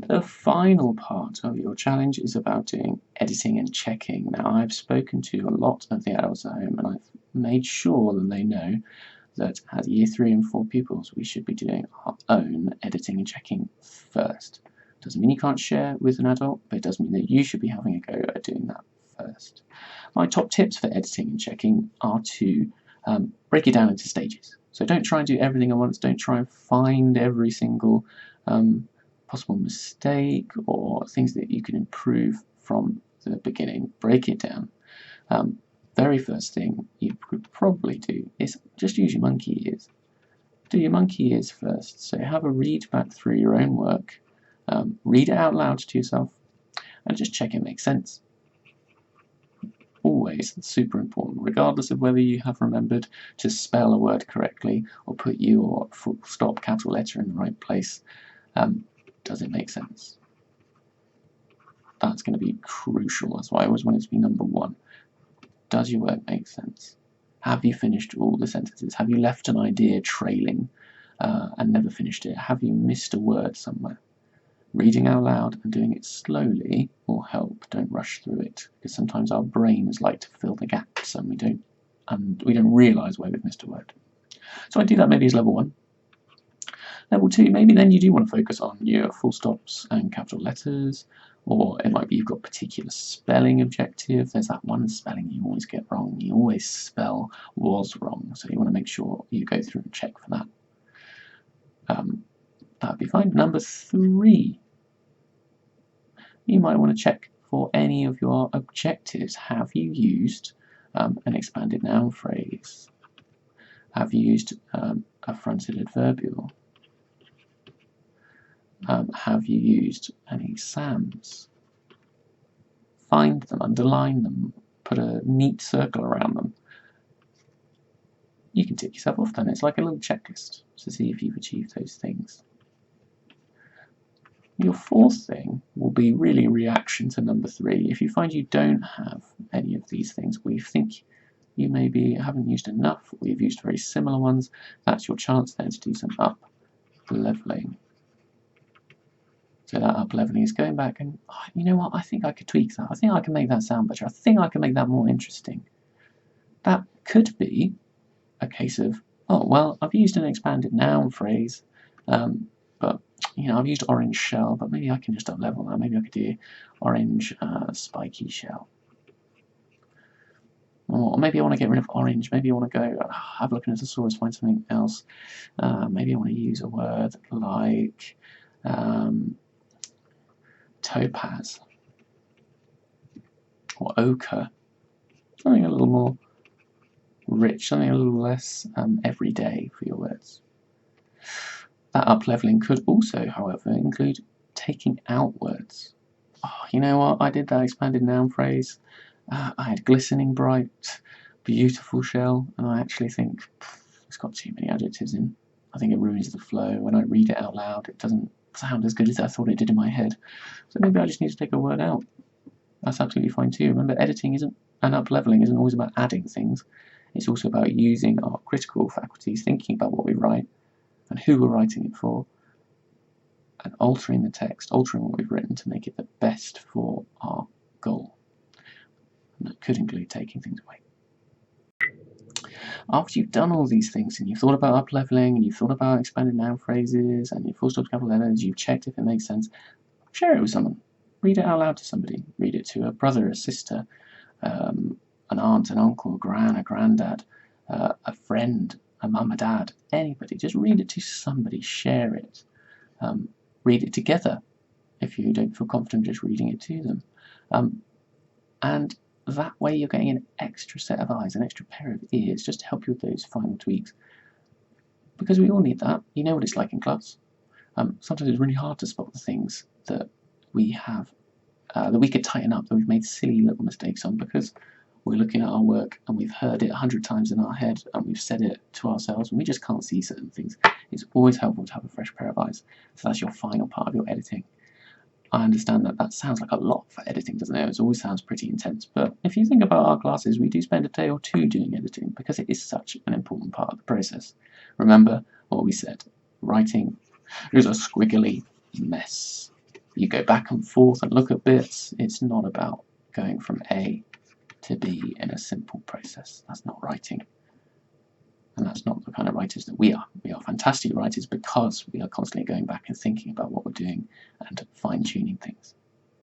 The final part of your challenge is about doing editing and checking. Now, I've spoken to a lot of the adults at home and I've made sure that they know that as Year 3 and 4 pupils, we should be doing our own editing and checking first. Doesn't mean you can't share with an adult, but it does mean that you should be having a go at doing that first. My top tips for editing and checking are to break it down into stages. So don't try and do everything at once. Don't try and find every single possible mistake or things that you can improve from the beginning. Break it down. Very first thing you could probably do is just use your monkey ears. Do your monkey ears first. So have a read back through your own work. Read it out loud to yourself and just check it makes sense. Always super important, regardless of whether you have remembered to spell a word correctly or put your full stop capital letter in the right place. Does it make sense? That's going to be crucial. That's why I always want it to be number one. Does your work make sense? Have you finished all the sentences? Have you left an idea trailing and never finished it? Have you missed a word somewhere? Reading out loud and doing it slowly will help. Don't rush through it, because sometimes our brains like to fill the gaps and we don't realise where we've missed a word. So I do that maybe as level 1. Level 2, maybe then you do want to focus on your full stops and capital letters, or it might be you've got a particular spelling objective. There's that one spelling you always get wrong. You always spell was wrong, so you want to make sure you go through and check for that. That'd be fine. Number 3, you might want to check for any of your objectives. Have you used an expanded noun phrase? Have you used a fronted adverbial? Have you used any SAMs? Find them, underline them, put a neat circle around them. You can tick yourself off then. It's like a little checklist to see if you've achieved those things. Your 4th thing will be really a reaction to number 3. If you find you don't have any of these things, or you think you maybe haven't used enough, or you've used very similar ones, that's your chance then to do some up-leveling. So that up-leveling is going back and, oh, you know what, I think I could tweak that. I think I can make that sound better. I think I can make that more interesting. That could be a case of, oh, well, I've used an expanded noun phrase, but I've used orange shell, but maybe I can just up-level that. Maybe I could do orange spiky shell. Or maybe I want to get rid of orange. Maybe I want to go have a look in a thesaurus, find something else. Maybe I want to use a word like topaz or ochre. Something a little more rich, something a little less everyday for your words. That up-leveling could also, however, include taking out words. Oh, you know what? I did that expanded noun phrase. I had glistening bright, beautiful shell, and I actually think it's got too many adjectives in. I think it ruins the flow. When I read it out loud, it doesn't sound as good as I thought it did in my head. So maybe I just need to take a word out. That's absolutely fine too. Remember, editing and up-leveling isn't always about adding things. It's also about using our critical faculties, thinking about what we write and who we're writing it for, and altering the text, altering what we've written to make it the best for our goal. And that could include taking things away. After you've done all these things and you've thought about up-leveling and you've thought about expanded noun phrases and your full stop capital letters, you've checked if it makes sense, share it with someone. Read it out loud to somebody. Read it to a brother, a sister, an aunt, an uncle, a granddad, a friend, a mum, a dad, anybody. Just read it to somebody, share it. Read it together if you don't feel confident just reading it to them. And that way you're getting an extra set of eyes, an extra pair of ears, just to help you with those final tweaks. Because we all need that. You know what it's like in class. Sometimes it's really hard to spot the things that we have, that we could tighten up, that we've made silly little mistakes on, because we're looking at our work and we've heard it 100 times in our head and we've said it to ourselves and we just can't see certain things. It's always helpful to have a fresh pair of eyes. So that's your final part of your editing. I understand that sounds like a lot for editing, doesn't it? It always sounds pretty intense, but if you think about our classes, we do spend a day or 2 doing editing because it is such an important part of the process. Remember what we said, writing is a squiggly mess. You go back and forth and look at bits. It's not about going from A to B in a simple process. That's not writing. And that's not the kind of writers that we are. We are fantastic writers because we are constantly going back and thinking about what we're doing and fine-tuning things.